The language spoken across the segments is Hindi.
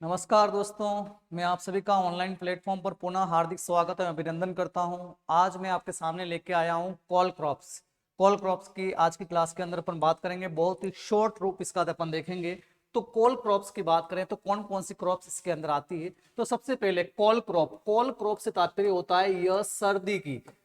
नमस्कार दोस्तों, मैं आप सभी का ऑनलाइन प्लेटफॉर्म पर पुनः हार्दिक स्वागत और अभिनंदन करता हूं। आज मैं आपके सामने लेके आया हूं कॉल क्रॉप्स। कॉल क्रॉप्स की आज की क्लास के अंदर अपन बात करेंगे, बहुत ही शॉर्ट रूप इसका अपन देखेंगे। तो कॉल क्रॉप्स की बात करें तो कौन कौन सी क्रॉप्स इसके अंदर आती है। तो सबसे पहले कॉल क्रॉप से तात्पर्य होता है यह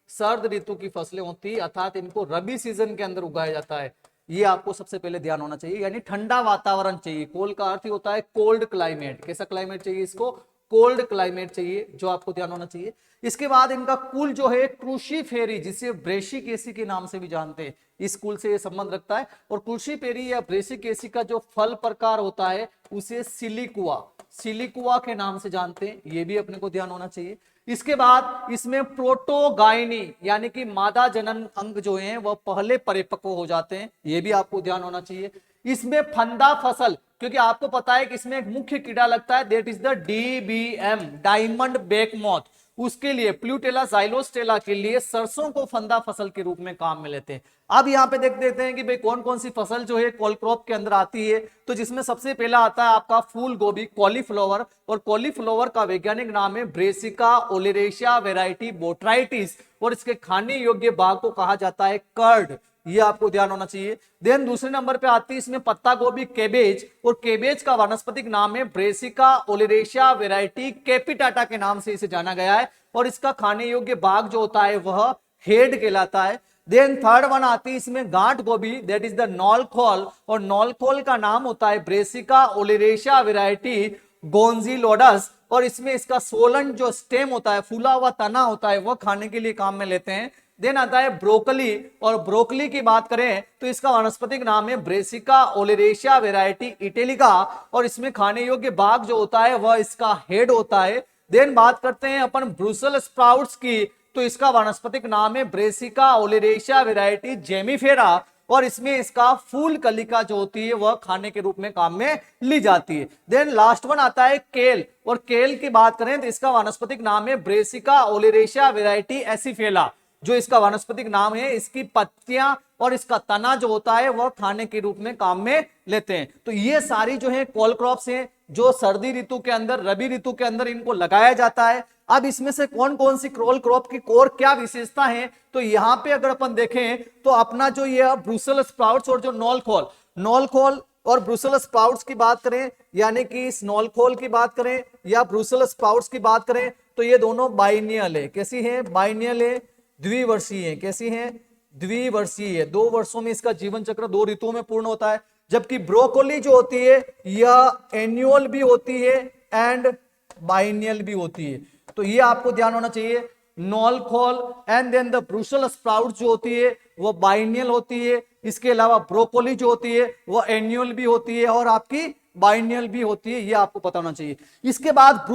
सर्द ऋतु की फसलें होती है, अर्थात इनको रबी सीजन के अंदर उगाया जाता है। ये आपको सबसे पहले ध्यान होना चाहिए, यानी ठंडा वातावरण चाहिए। कोल्ड का अर्थ ही होता है कोल्ड क्लाइमेट। कैसा क्लाइमेट चाहिए इसको? कोल्ड क्लाइमेट चाहिए, जो आपको ध्यान होना चाहिए। इसके बाद इनका कुल जो है कृषि फेरी, जिसे ब्रेशिकेसी के नाम से भी जानते हैं, इस कुल से ये संबंध रखता है। और कृषि फेरी या ब्रेशिकेसी का जो फल प्रकार होता है उसे सिलिकुआ के नाम से जानते हैं, ये भी अपने को ध्यान होना चाहिए। इसके बाद इसमें प्रोटोगाइनी यानी कि मादा जनन अंग जो है वह पहले परिपक्व हो जाते हैं, ये भी आपको ध्यान होना चाहिए। इसमें फंदा फसल, क्योंकि आपको पता है कि इसमें एक मुख्य कीड़ा लगता है, that is the DBM, diamond back moth. उसके लिए प्लूटेला जाइलोस्टेला के लिए सरसों को फंदा फसल के रूप में काम में लेते हैं। अब यहाँ पे देख देते हैं कि भाई कौन कौन सी फसल जो है कॉल क्रॉप के अंदर आती है। तो जिसमें सबसे पहला आता है आपका फूल गोभी, कॉलीफ्लावर। और कॉलीफ्लावर का वैज्ञानिक नाम है ब्रेसिका ओलेरेशिया वेराइटी बोट्राइटिस, और इसके खाने योग्य भाग को कहा जाता है कर्ड। ये आपको ध्यान होना चाहिए। देन दूसरे नंबर पे आती है इसमें पत्ता गोभी, केबेज। और केबेज का वानस्पतिक नाम है ब्रेसिका ओलेरेशिया वेराइटी कैपिटाटा के नाम से इसे जाना गया है, और इसका खाने योग्य भाग जो होता है वह हेड कहलाता है। देन थर्ड वन आती है इसमें गांठ गोभी, दैट इज द नॉलखोल। और नॉलखोल का नाम होता है ब्रेसिका ओलेरेशिया वेराइटी गोंजिलोडस, और इसमें इसका सोलन जो स्टेम होता है, फूला हुआ तना होता है, वह खाने के लिए काम में लेते हैं। देन आता है ब्रोकली, और ब्रोकली की बात करें तो इसका वानस्पतिक नाम है ब्रेसिका ओलेरेशिया वेराइटी इटेलिका, और इसमें खाने योग्य भाग जो होता है वह इसका हेड होता है। देन बात करते हैं अपन ब्रुसेल स्प्राउट्स की, तो इसका वानस्पतिक नाम है ब्रेसिका ओलेरेशिया वेराइटी जेमिफेरा, और इसमें इसका फूल कलिका जो होती है वह खाने के रूप में काम में ली जाती है। देन लास्ट वन आता है केल, और केल की बात करें तो इसका वानस्पतिक नाम है ब्रेसिका ओलेरेशिया वेराइटी एसिफेला, जो इसका वानस्पतिक नाम है। इसकी पत्तियां और इसका तना जो होता है वह खाने के रूप में काम में लेते हैं। तो ये सारी जो है कॉल क्रॉप्स हैं जो सर्दी ऋतु के अंदर, रबी ऋतु के अंदर इनको लगाया जाता है। अब इसमें से कौन कौन सी कॉल क्रॉप की और क्या विशेषता है, तो यहां पे अगर अपन देखें तो अपना जो ये ब्रुसेल स्प्राउट्स और जो नॉलखोल और ब्रुसेल स्प्राउट्स की बात करें, यानी कि इस नॉलखोल की बात करें या ब्रुसेल स्प्राउट्स की बात करें, तो ये दोनों बाइनियल है। कैसी है? बाइनियल है, द्विवर्षीय है। कैसी है? द्विवर्षीय है। 2 वर्षों में इसका जीवन चक्र 2 ऋतुओं में पूर्ण होता है। जबकि ब्रोकोली जो होती है यह एन्युअल भी होती है एंड बाइनियल भी होती है। तो ये आपको ध्यान होना चाहिए। Knolkhol and then the Brussels sprout जो होती है वो बाइनियल होती है। इसके अलावा ब्रोकोली जो होती है वो एन्युअल भी होती है और आपकी बाइनियल भी होती है, ये आपको पता होना चाहिए। इसके बाद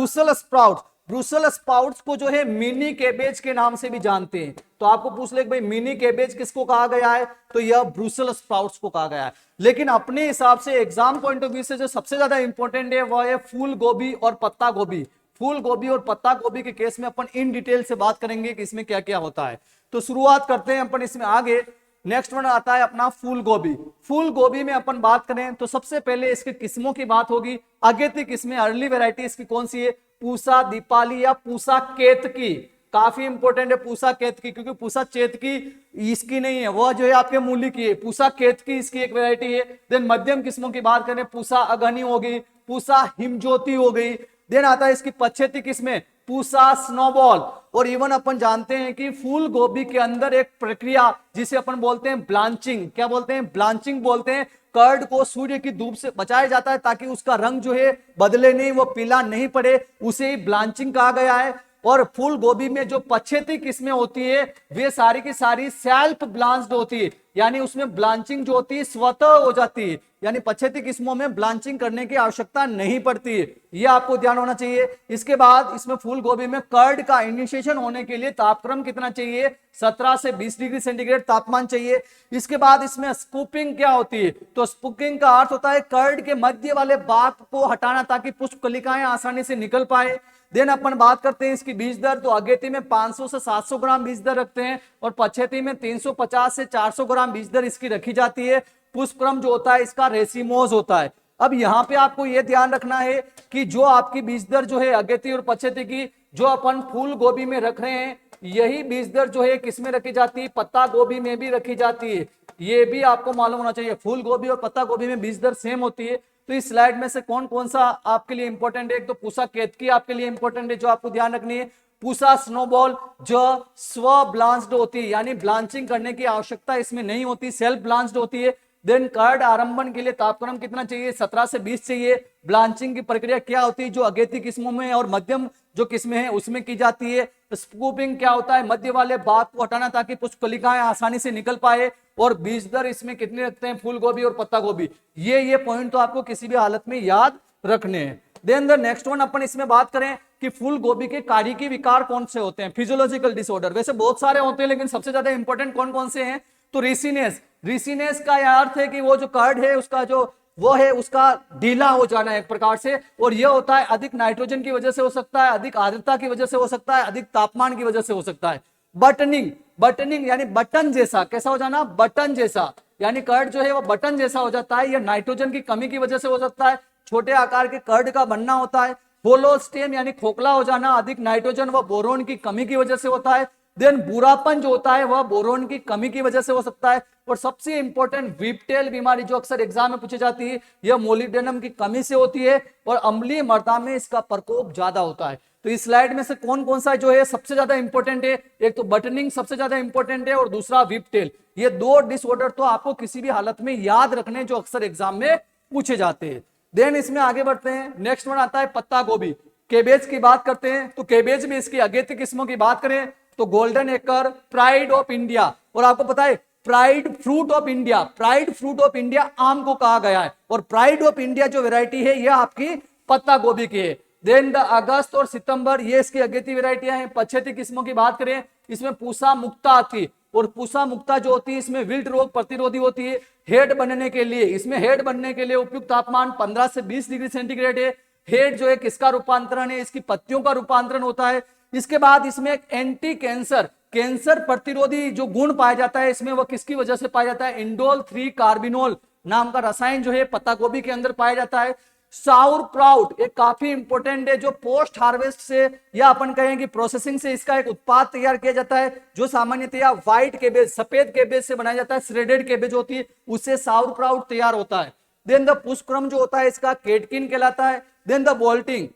ब्रुसेल स्प्राउट्स को जो है मिनी कैबेज के नाम से भी जानते हैं। तो आपको पूछ ले भाई मिनी कैबेज किसको कहा गया है, तो यह ब्रुसेल स्प्राउट्स को कहा गया है। लेकिन अपने हिसाब से एग्जाम पॉइंट ऑफ व्यू से जो सबसे ज्यादा इंपॉर्टेंट है वह है फूल गोभी और पत्ता गोभी। फूल गोभी और पत्ता गोभी के केस में अपन इन डिटेल से बात करेंगे कि इसमें क्या क्या होता है। तो शुरुआत करते हैं अपन इसमें आगे। नेक्स्ट वन आता है अपना फूल गोभी। फूल गोभी में अपन बात करें तो सबसे पहले इसके किस्मों की बात होगी। अगेती किस्में, अर्ली वेराइटी इसकी कौन सी है? पूसा दीपाली या पूसा केतकी। काफी इंपॉर्टेंट है पूसा केतकी, क्योंकि पूसा चेतकी इसकी नहीं है, वह जो है आपके मूली की है। पूसा केतकी इसकी एक वेराइटी है। देन मध्यम किस्मों की बात करें, पूसा अगनी हो गई, पूसा हिमज्योति हो गई। देन आता है इसकी पछेती किस्में, पूसा स्नोबॉल। और इवन अपन जानते हैं कि फूल गोभी के अंदर एक प्रक्रिया जिसे अपन बोलते हैं ब्लांचिंग, क्या बोलते हैं? ब्लांचिंग बोलते हैं। कर्ड को सूर्य की धूप से बचाया जाता है ताकि उसका रंग जो है बदले नहीं, वो पीला नहीं पड़े, उसे ही ब्लांचिंग कहा गया है। और फूल गोभी में जो पछेती किस्में होती है वे सारी की सारी सेल्फ ब्लांच्ड होती है, यानी उसमें ब्लांचिंग जो होती है स्वतः हो जाती है, यानी पछेती किस्मों में ब्लांचिंग करने की आवश्यकता नहीं पड़ती है। यह आपको ध्यान होना चाहिए। इसके बाद इसमें फूल गोभी में कर्ड का इनिशिएशन होने के लिए तापक्रम कितना चाहिए? 17 से 20 डिग्री सेंटीग्रेड तापमान चाहिए। इसके बाद इसमें स्पूपिंग क्या होती है? तो स्पूपिंग का अर्थ होता है कर्ड के मध्य वाले भाग को हटाना ताकि पुष्प कलिकाएं आसानी से निकल पाए। देन अपन बात करते हैं इसकी बीज दर, तो अगेती में 500 से 700 ग्राम बीज दर रखते हैं और पछेती में 350 से 400 ग्राम बीज दर इसकी रखी जाती है। पुष्पक्रम जो होता है इसका रेसिमोज होता है। अब यहाँ पे आपको ये ध्यान रखना है कि जो आपकी बीज दर जो है अगेती और पछेती की जो अपन फूल गोभी में रख रहे हैं, यही बीज दर जो है किसमें रखी जाती है, पत्ता गोभी में भी रखी जाती है। ये भी आपको मालूम होना चाहिए, फूल गोभी और पत्ता गोभी में बीज दर सेम होती है। तो इस स्लाइड में से कौन कौन सा आपके लिए इंपॉर्टेंट है, एक तो पूसा केतकी आपके लिए इंपॉर्टेंट है जो आपको ध्यान रखनी है। पूसा स्नोबॉल जो स्व ब्लांच्ड होती है, यानी ब्लांचिंग करने की आवश्यकता इसमें नहीं होती, सेल्फ ब्लांच्ड होती है। देन कर्ड आरंभन के लिए तापक्रम कितना चाहिए, 17 से 20 चाहिए। ब्लांचिंग की प्रक्रिया क्या होती है, जो अगेती किस्मों में और मध्यम जो किस्में हैं उसमें की जाती है। स्कूपिंग क्या होता है, मध्य वाले भाग को हटाना ताकि पुष्पकलिकाएं आसानी से निकल पाए। और बीज दर इसमें कितनी रखते हैं, फूल गोभी और पत्ता गोभी। ये पॉइंट तो आपको किसी भी हालत में याद रखने हैं। देन द नेक्स्ट वन अपन इसमें बात करें कि फूल गोभी के कार्यकी विकार कौन से होते हैं, फिजियोलॉजिकल डिसऑर्डर। वैसे बहुत सारे होते हैं लेकिन सबसे ज्यादा इंपॉर्टेंट कौन कौन से हैं, तो रिसीनेस। रिसीनेस का यह अर्थ है कि वो जो कर्ड है उसका जो वो है उसका ढीला हो जाना एक प्रकार से, और यह होता है अधिक नाइट्रोजन की वजह से हो सकता है, अधिक आर्द्रता की वजह से हो सकता है, अधिक तापमान की वजह से हो सकता है। बटनिंग, बटनिंग यानी बटन जैसा, कैसा हो जाना, बटन जैसा, यानी कर्ड जो है वो बटन जैसा हो जाता है। यह नाइट्रोजन की कमी की वजह से हो सकता है, छोटे आकार के कर्ड का बनना होता है। होलो स्टेम यानी खोखला हो जाना अधिक नाइट्रोजन व बोरोन की कमी की वजह से होता है। देन बुरापन जो होता है वह बोरोन की कमी की वजह से हो सकता है। और सबसे इंपॉर्टेंट व्हीपटेल बीमारी जो अक्सर एग्जाम में पूछी जाती है, यह मोलिब्डेनम की कमी से होती है और अम्लीय मृदा में इसका प्रकोप ज्यादा होता है। तो इस स्लाइड में से कौन कौन सा जो है सबसे ज्यादा इंपॉर्टेंट है, एक तो बटनिंग सबसे ज्यादा इंपॉर्टेंट है और दूसरा व्हीपटेल। ये दो डिसऑर्डर तो आपको किसी भी हालत में याद रखने जो अक्सर एग्जाम में पूछे जाते हैं। देन इसमें आगे बढ़ते हैं, नेक्स्ट वन आता है पत्ता गोभी। केबेज की बात करते हैं तो केबेज में इसकी अगेती किस्मों की बात करें तो golden acre, pride of India, और आपको पता है pride fruit of India, pride fruit of India आम को कहा गया है, और प्राइड ऑफ इंडिया जो वैरायटी है यह आपकी पत्ता गोभी की है। देन द अगस्त और सितंबर ये इसकी अगेती वैरायटियां हैं। पछेती किस्मों की बात करें इसमें पूसा मुक्ता आती, और पूसा मुक्ता जो होती है इसमें विल्ट रोग प्रतिरोधी होती है। हेड बनने के लिए, इसमें हेड बनने के लिए उपयुक्त तापमान 15 से 20 डिग्री सेंटीग्रेड है। हेड जो है किसका रूपांतरण है, इसकी पत्तियों का रूपांतरण होता है। इसके बाद इसमें एक एंटी कैंसर, कैंसर प्रतिरोधी जो गुण पाया जाता है इसमें, वह किसकी वजह से पाया जाता है, इंडोल 3 कार्बिनोल नाम का रसायन जो है पत्ता गोभी के अंदर पाया जाता है। साउर क्राउट एक काफी इंपॉर्टेंट है जो पोस्ट हार्वेस्ट से या अपन कहें कि प्रोसेसिंग से इसका एक उत्पाद तैयार किया जाता है, जो सामान्यतया व्हाइट केबेज, सफेद केबेज से बनाया जाता है। श्रेडेड केबेज होती है उससे साउर क्राउट तैयार होता है। देन द पुष्पक्रम जो होता है इसका केटकिन कहलाता है। देन द बोल्टिंग,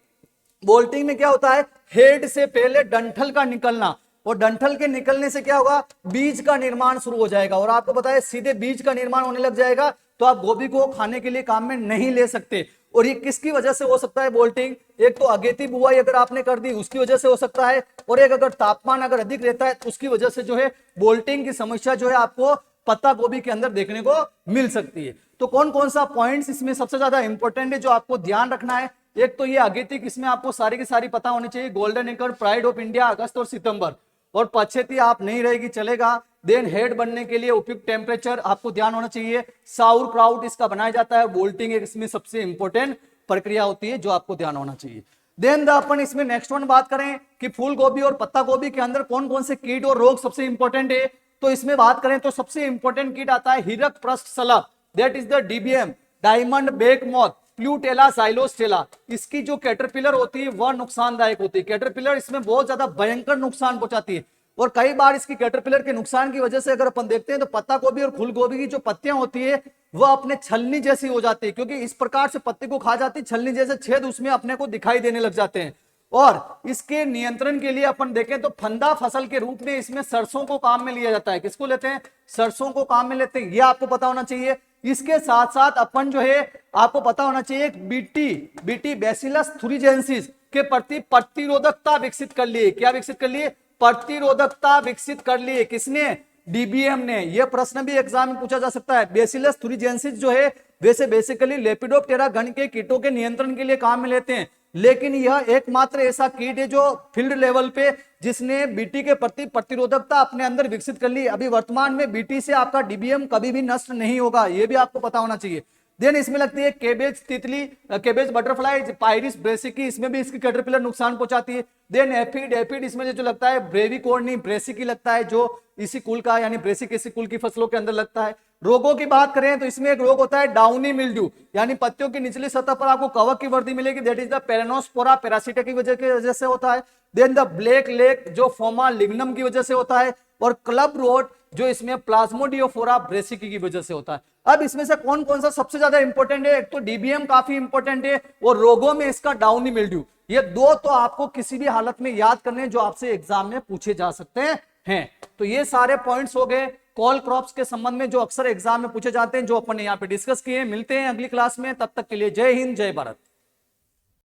बोल्टिंग में क्या होता है, हेड से पहले डंठल का निकलना, और डंठल के निकलने से क्या होगा, बीज का निर्माण शुरू हो जाएगा। और आपको पता है सीधे बीज का निर्माण होने लग जाएगा तो आप गोभी को खाने के लिए काम में नहीं ले सकते। और ये किसकी वजह से हो सकता है बोल्टिंग, एक तो अगेती बुआई अगर आपने कर दी उसकी वजह से हो सकता है, और एक अगर तापमान अगर अधिक रहता है तो उसकी वजह से जो है बोल्टिंग की समस्या जो है आपको पत्ता गोभी के अंदर देखने को मिल सकती है। तो कौन कौन सा पॉइंट्स इसमें सबसे ज्यादा इंपॉर्टेंट है जो आपको ध्यान रखना है, एक तो ये अगेती किस्में आपको सारी की सारी पता होनी चाहिए, golden acre, pride of India, अगस्त और सितंबर, और पछेती आप नहीं रहेगी चलेगा। देन हेड बनने के लिए उपयुक्त टेम्परेचर आपको ध्यान होना चाहिए। साउर क्राउट इसका बनाया जाता है, बोल्टिंग इसमें सबसे इंपॉर्टेंट प्रक्रिया होती है जो आपको ध्यान होना चाहिए। देन अपन इसमें नेक्स्ट वन बात करें कि फूल गोभी और पत्ता गोभी के अंदर कौन कौन से कीट और रोग सबसे इंपॉर्टेंट है, तो इसमें बात करें तो सबसे इंपॉर्टेंट कीट आता है हिरक प्रस्थ सलभ, that is the DBM, diamondback moth, Plutella xylostella. इसकी जो कैटरपिलर होती है वह नुकसानदायक होती है। कैटरपिलर इसमें बहुत ज्यादा भयंकर नुकसान पहुंचाती है, और कई बार इसकी कैटरपिलर के नुकसान की वजह से अगर अपन देखते हैं तो पत्ता गोभी और फूल गोभी की जो पत्तियां होती है वह अपने छलनी जैसी हो जाती है, क्योंकि इस प्रकार से पत्ती को खा जाती है, छलनी जैसे छेद उसमें अपने को दिखाई देने लग जाते हैं। और इसके नियंत्रण के लिए अपन देखें तो फंदा फसल के रूप में इसमें सरसों को काम में लिया जाता है। किसको लेते हैं, सरसों को काम में लेते हैं, यह आपको पता होना चाहिए। इसके साथ साथ अपन जो है आपको पता होना चाहिए बीटी बैसिलस थुरिजेंसिस के प्रति प्रतिरोधकता विकसित कर लिए। क्या विकसित कर लिए, प्रतिरोधकता विकसित कर लिए, किसने, डीबीएम ने। यह प्रश्न भी एग्जाम में पूछा जा सकता है। बेसिलस थुरिजेंसिस जो है वैसे बेसिकली लेपिडोप्टेरा गण के कीटों के नियंत्रण के लिए काम में लेते हैं, लेकिन यह एकमात्र ऐसा कीट है जो फील्ड लेवल पे जिसने बीटी के प्रति प्रतिरोधकता अपने अंदर विकसित कर ली। अभी वर्तमान में बीटी से आपका डीबीएम कभी भी नष्ट नहीं होगा, यह भी आपको पता होना चाहिए। देन इसमें लगती है केबेज तितली, केबेज बटरफ्लाई, पायरिस ब्रेसिकी, इसमें भी इसकी कैटरपिलर नुकसान पहुंचाती है। देन एफिड इसमें जो लगता है ब्रेविकोर्नी ब्रेसिकी लगता है, जो इसी कुल का यानी ब्रेसिक इसी कुल की फसलों के अंदर लगता है। रोगों की बात करें तो इसमें एक रोग होता है डाउनी मिल्ड्यू, यानी पत्तियों की निचली सतह पर आपको कवक की वर्दी मिलेगी, दैट इज द पेरानोस्पोरा पैरासिटा की वजह से होता है। देन द ब्लैक लेग जो फोमा लिग्नम की वजह से होता है, और क्लब रोट जो इसमें प्लाज्मोडियोफोरा ब्रेसिकी की वजह से होता है। अब इसमें से कौन कौन सा सबसे ज्यादा इंपॉर्टेंट है? एक तो डीबीएम काफी इंपॉर्टेंट है, और रोगों में इसका डाउनी मिल्ड्यू। ये दो तो आपको किसी भी हालत में याद करने जो आपसे एग्जाम में पूछे जा सकते हैं। तो ये सारे पॉइंट्स हो गए कॉल क्रॉप्स के संबंध में जो अक्सर एग्जाम में पूछे जाते हैं, जो अपन ने यहाँ पे डिस्कस किए। मिलते हैं अगली क्लास में, तब तक के लिए जय हिंद जय भारत।